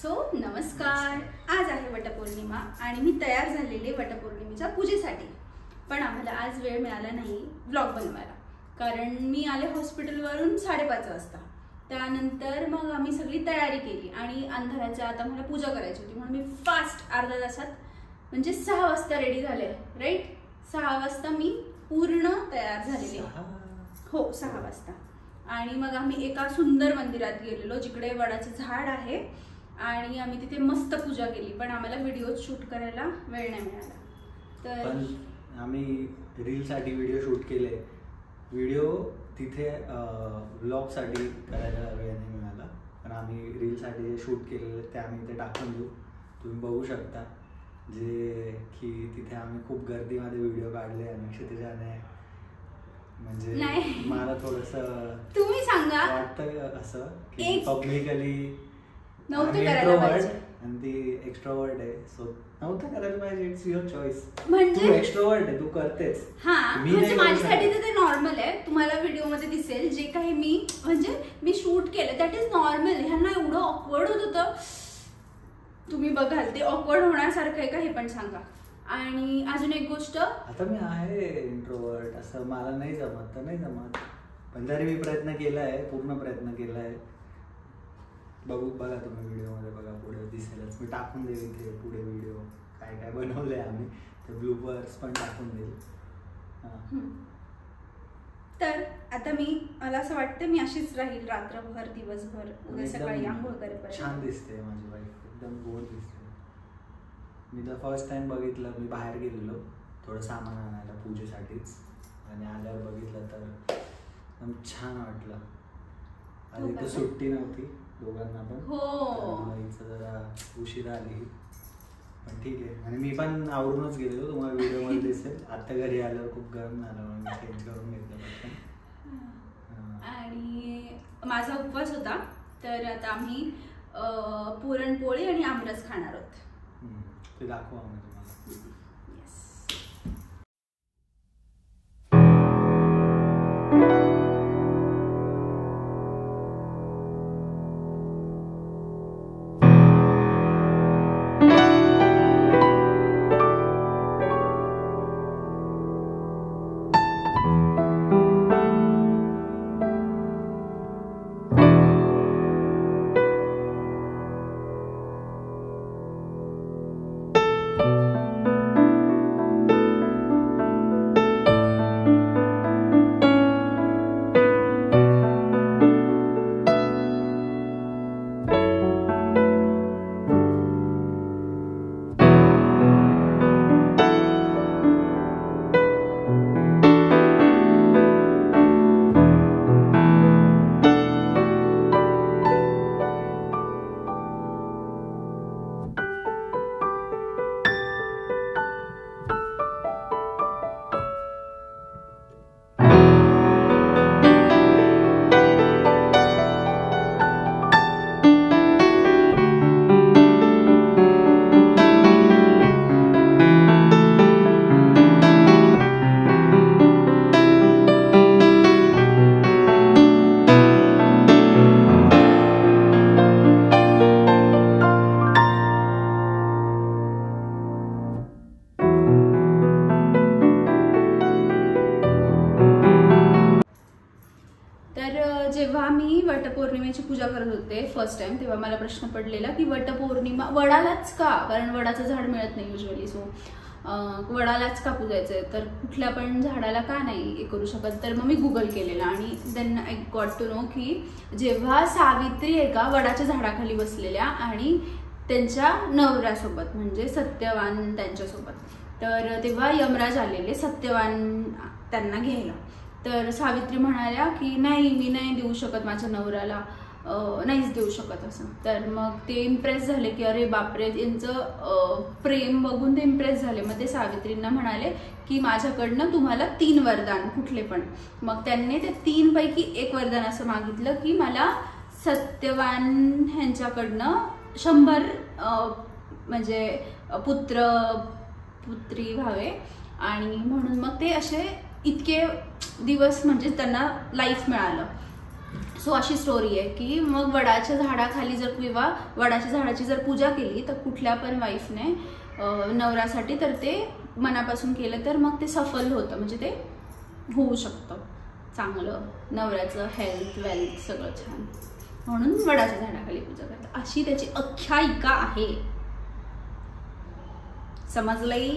So नमस्कार, आज आहे वटपौर्णिमा आणि मी तयार झालेले वटपौर्णिमेच्या पूजेसाठी. पण आम्हाला आज वेळ मिळाला नाही व्लॉग बनवायला, कारण मी आले हॉस्पिटलवरून 5:30 वाजता. त्यानंतर मग आम्ही सगळी तयारी केली आणि अंधाराच्या आता मला पूजा करायची होती, म्हणून मी फास्ट अर्धा तासात म्हणजे 6 वाजता रेडी झाले. राईट, 6 वाजता मी पूर्ण तयार झालेले. हो, 6 वाजता. आणि मग आम्ही एका सुंदर मंदिरात गेलेलो जिकडे वडाचं झाड आहे आणि आम्ही तिथे मस्त पूजा केली. पण आम्हाला व्हिडिओ शूट करायला वेळ नाही मिळाला. तर आम्ही रीलसाठी व्हिडिओ शूट केले. व्हिडिओ तिथे व्लॉगसाठी करायला वेळ नाही मिळाला, पण आम्ही रीलसाठी जे शूट केलेले ते आम्ही इथे टाकून देऊ. तुम्ही बघू शकता जे की तिथे आम्ही खूप गर्दीमध्ये व्हिडिओ काढले आणि क्षितिजाने म्हणजे मला थोडंसं तुम्ही सांगा वाटतं असं की पब्लिकली नव्हतं करायला पाहिजे आणि ती एक्स्ट्रोवर्ट आहे, सो नव्हतं करायला पाहिजे. It's your choice. म्हणजे तू एक्स्ट्रोवर्ट आहे, तू करतेस. हा, म्हणजे माझ्यासाठी तर ते नॉर्मल आहे. तुम्हाला व्हिडिओ मध्ये दिसेल जे काही मी शूट केलं दॅट इज नॉर्मल. ह्यांना एवढं ऑकवर्ड होत होतं, तुम्ही बघाल ते ऑकवर्ड होण्यासारखं आहे का हे पण सांगा. आणि अजून एक गोष्ट, आता मी आहे इंट्रोवर्ट, असं मला नाही जमत तर नाही जमत, पण तरी मी प्रयत्न केला आहे, पूर्ण प्रयत्न केला आहे. बघा तुम्ही व्हिडिओमध्ये बघा, पुढे दिसेलच. मी टाकून देईल इथे पुढे व्हिडिओ काय काय बनवले आम्ही, ते ब्लूपर्स पण टाकून देईल. तर आता मला असं वाटतं मी अशीच राहील रात्रभर दिवसभर, उद्या सकाळी आंघोळ करेपर्यंत. छान दिसते माझी वाईफ, एकदम गोड दिसते. मी तर फर्स्ट टाइम बघितलं, मी बाहेर गेलेलो थोडं सामान आणायला पूजेसाठीच, आणि आल्यावर बघितलं तर एकदम छान वाटलं. आधी तर सुट्टी नव्हती दोघांना पण, हिचं जरा उशिरा आली, पण ठीक आहे. आणि मी पण आवरूनच गेलेलो, तुम्हाला व्हिडिओमध्ये दिसेल. आता घरी आल्यावर खूप गरम झालं म्हणून चेंज करून घेतलं. आणि माझा उपवास होता, तर आता आम्ही पुरणपोळी आणि आमरस खाणार आहोत. ते दाखवू आम्ही तुम्हाला. जेव्हा मी वटपौर्णिमेची पूजा करत होते फर्स्ट टाइम, तेव्हा मला प्रश्न पडलेला की वटपौर्णिमा वडालाच का, कारण वडाचं झाड मिळत नाही युजली, सो वडालाच का पूजायचंय, तर कुठल्या पण झाडाला का नाही हे करू शकत. तर मग मी गुगल केलेलं आणि then I got to know की जेव्हा सावित्री एका वडाच्या झाडाखाली बसलेल्या आणि त्यांच्या नवऱ्यासोबत म्हणजे सत्यवान त्यांच्यासोबत, तर तेव्हा यमराज आलेले सत्यवान त्यांना घ्यायला. तर सावित्री म्हणाल्या की नाही, मी नाही देऊ शकत माझ्या नवऱ्याला, नाहीच देऊ शकत असं. तर मग ते इम्प्रेस झाले की अरे बापरे, यांचं प्रेम बघून ते इम्प्रेस झाले. मग ते सावित्रींना म्हणाले की माझ्याकडनं तुम्हाला 3 वरदान कुठले पण. मग त्यांनी ते 3 पैकी 1 वरदान असं मागितलं की मला सत्यवान ह्यांच्याकडनं 100 म्हणजे पुत्री व्हावे, आणि म्हणून मग ते असे इतके दिवस म्हणजे त्यांना लाईफ मिळालं. सो अशी स्टोरी आहे की मग वडाच्या झाडाखाली जर किंवा वडाच्या झाडाची जर पूजा केली तर कुठल्या पण वाईफने नवऱ्यासाठी तर ते मनापासून केलं तर मग ते सफल होतं, म्हणजे ते होऊ शकतं चांगलं, नवऱ्याचं हेल्थ वेल्थ सगळं छान, म्हणून वडाच्या झाडाखाली पूजा करतात, अशी त्याची आख्यायिका आहे. समजलंय?